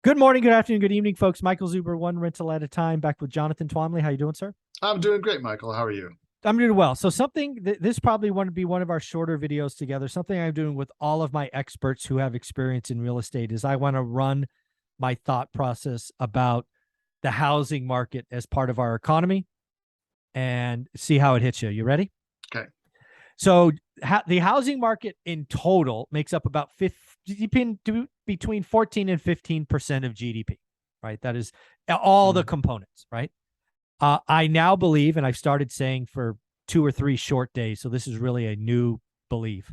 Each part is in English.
Good morning, good afternoon, good evening, folks. Michael Zuber, one rental at a time, back with Jonathan Twomley. How you doing, sir? I'm doing great, Michael. How are you? I'm doing well. So this probably want to be one of our shorter videos together. Something I'm doing with all of my experts who have experience in real estate is I want to run my thought process about the housing market as part of our economy and see how it hits you. You ready? Okay. So the housing market in total makes up about between 14 and 15% of GDP, right? That is all the components, right? I now believe, and I've started saying for 2 or 3 short days, so this is really a new belief,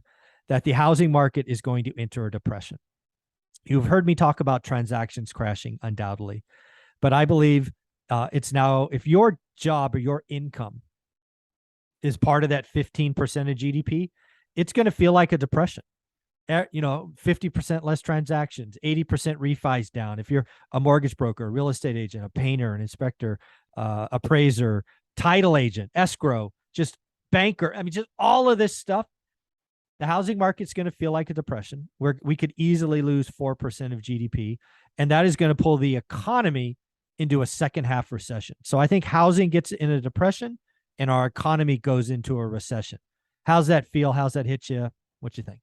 that the housing market is going to enter a depression. You've heard me talk about transactions crashing, undoubtedly, but I believe it's now, if your job or your income is part of that 15% of GDP, it's going to feel like a depression. 50% less transactions, 80% refis down. If you're a mortgage broker, a real estate agent, a painter, an inspector, appraiser, title agent, escrow, just banker, just all of this stuff, the housing market's going to feel like a depression where we could easily lose 4% of GDP. And that is going to pull the economy into a second half recession. So I think housing gets in a depression and our economy goes into a recession. How's that feel? How's that hit you? What you think?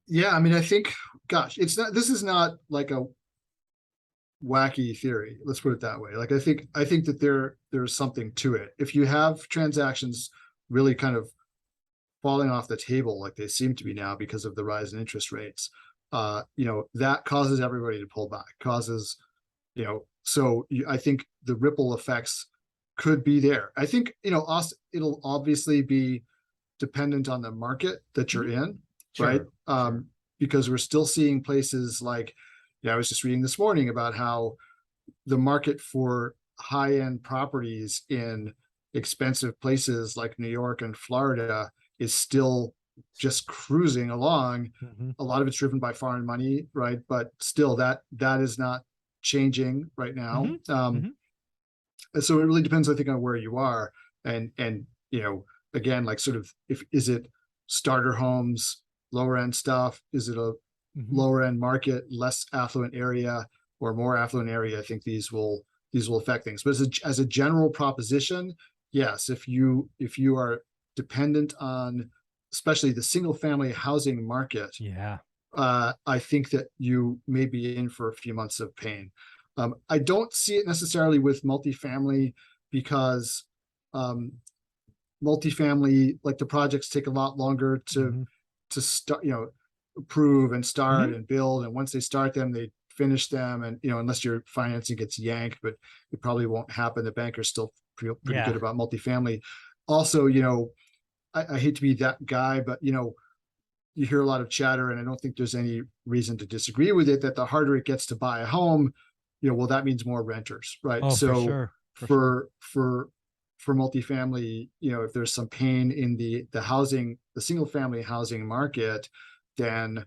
Yeah, I think, gosh, this is not like a wacky theory. Let's put it that way. Like, I think that there's something to it. If you have transactions really kind of falling off the table, like they seem to be now because of the rise in interest rates, that causes everybody to pull back, I think the ripple effects could be there. I think, it'll obviously be dependent on the market that you're in. Sure, right? Sure. Because we're still seeing places like, I was just reading this morning about how the market for high-end properties in expensive places like New York and Florida is still just cruising along. A lot of it's driven by foreign money, right? But still, that is not changing right now. So it really depends, I think, on where you are, and again, like sort of, is it starter homes, lower end stuff? Is it a lower end market, less affluent area, or more affluent area? I think these will affect things. But as a general proposition, yes, if you are dependent on especially the single family housing market, I think that you may be in for a few months of pain. I don't see it necessarily with multifamily because multifamily, like the projects take a lot longer to start, approve and start and build. And once they start them, they finish them. And, unless your financing gets yanked, but it probably won't happen. The bankers still feel pretty good about multifamily. Also, I hate to be that guy, but, you hear a lot of chatter, and I don't think there's any reason to disagree with it, that the harder it gets to buy a home, well, that means more renters, right? Oh, so for sure. For multifamily, if there's some pain in the single family housing market, then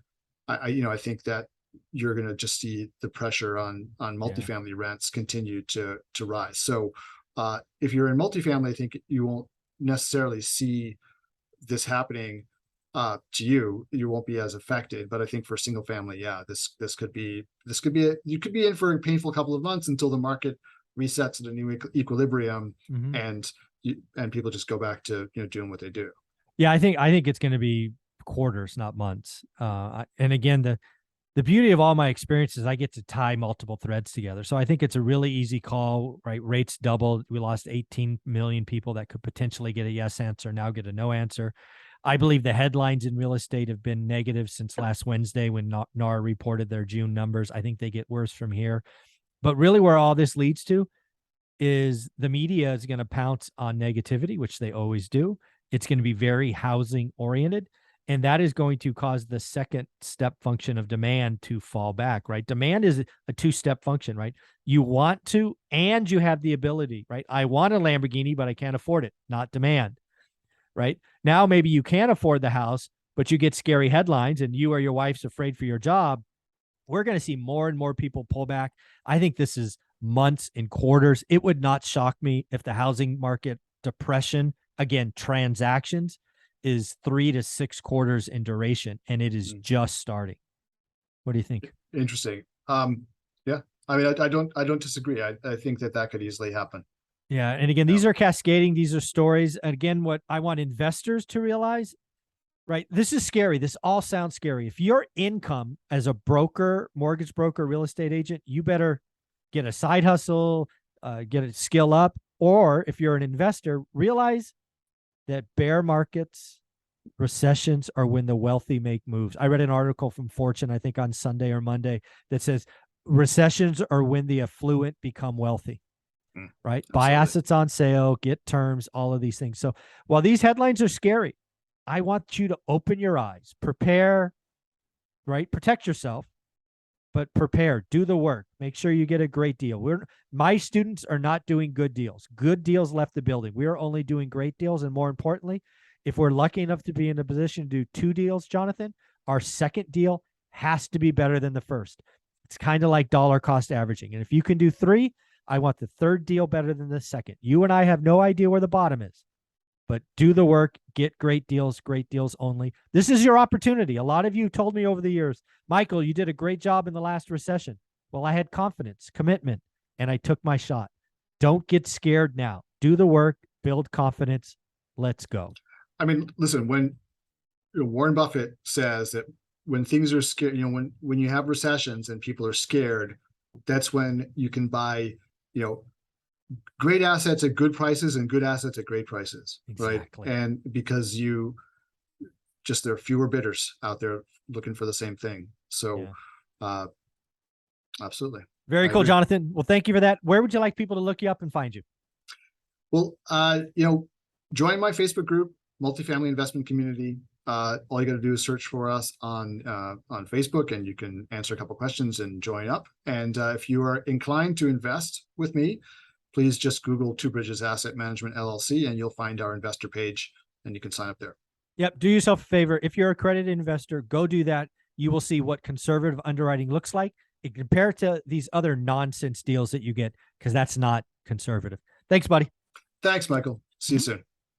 I think that you're going to just see the pressure on multifamily rents continue to rise. So if you're in multifamily, I think you won't necessarily see this happening to you. You won't be as affected. But I think for single family, this could be you could be in for a painful couple of months until the market resets at a new equilibrium, and people just go back to doing what they do. Yeah, I think it's going to be quarters, not months. And again, the beauty of all my experiences, I get to tie multiple threads together. So I think it's a really easy call, right? Rates doubled. We lost 18 million people that could potentially get a yes answer, now get a no answer. I believe the headlines in real estate have been negative since last Wednesday when NAR reported their June numbers. I think they get worse from here. But really where all this leads to is the media is going to pounce on negativity, which they always do. It's going to be very housing oriented. And that is going to cause the second step function of demand to fall back, right? Demand is a two-step function, right? You want to, and you have the ability, right? I want a Lamborghini, but I can't afford it. Not demand, right? Now, maybe you can afford the house, but you get scary headlines and you or your wife's afraid for your job. We're going to see more and more people pull back. I think this is months and quarters. It would not shock me if the housing market depression, again, transactions, is 3 to 6 quarters in duration, and it is just starting. What do you think? Interesting. Yeah, I mean, I don't disagree. I think that could easily happen. Yeah. And again, these are cascading. These are stories. And again, what I want investors to realize, right? This is scary. This all sounds scary. If your income as a broker, mortgage broker, real estate agent, you better get a side hustle, get a skill up. Or if you're an investor, realize that bear markets, recessions are when the wealthy make moves. I read an article from Fortune, I think on Sunday or Monday, that says recessions are when the affluent become wealthy, right? Absolutely. Buy assets on sale, get terms, all of these things. So while these headlines are scary, I want you to open your eyes, prepare, right? Protect yourself, but prepare, do the work, make sure you get a great deal. My students are not doing good deals. Good deals left the building. We are only doing great deals. And more importantly, if we're lucky enough to be in a position to do 2 deals, Jonathan, our second deal has to be better than the first. It's kind of like dollar cost averaging. And if you can do 3, I want the third deal better than the second. You and I have no idea where the bottom is, but do the work, get great deals only. This is your opportunity. A lot of you told me over the years, Michael, you did a great job in the last recession. Well, I had confidence, commitment, and I took my shot. Don't get scared now. Do the work, build confidence. Let's go. I mean, listen, when Warren Buffett says that when things are scared, when you have recessions and people are scared, that's when you can buy, great assets at good prices and good assets at great prices. Exactly. Right. And because there are fewer bidders out there looking for the same thing. So, absolutely. Very cool, Jonathan. Well, thank you for that. Where would you like people to look you up and find you? Well, join my Facebook group, Multifamily Investment Community. All you got to do is search for us on Facebook, and you can answer a couple questions and join up. And if you are inclined to invest with me, please just Google Two Bridges Asset Management LLC, and you'll find our investor page, and you can sign up there. Yep. Do yourself a favor. If you're an accredited investor, go do that. You will see what conservative underwriting looks like. Compare it to these other nonsense deals that you get, because that's not conservative. Thanks, buddy. Thanks, Michael. See you soon.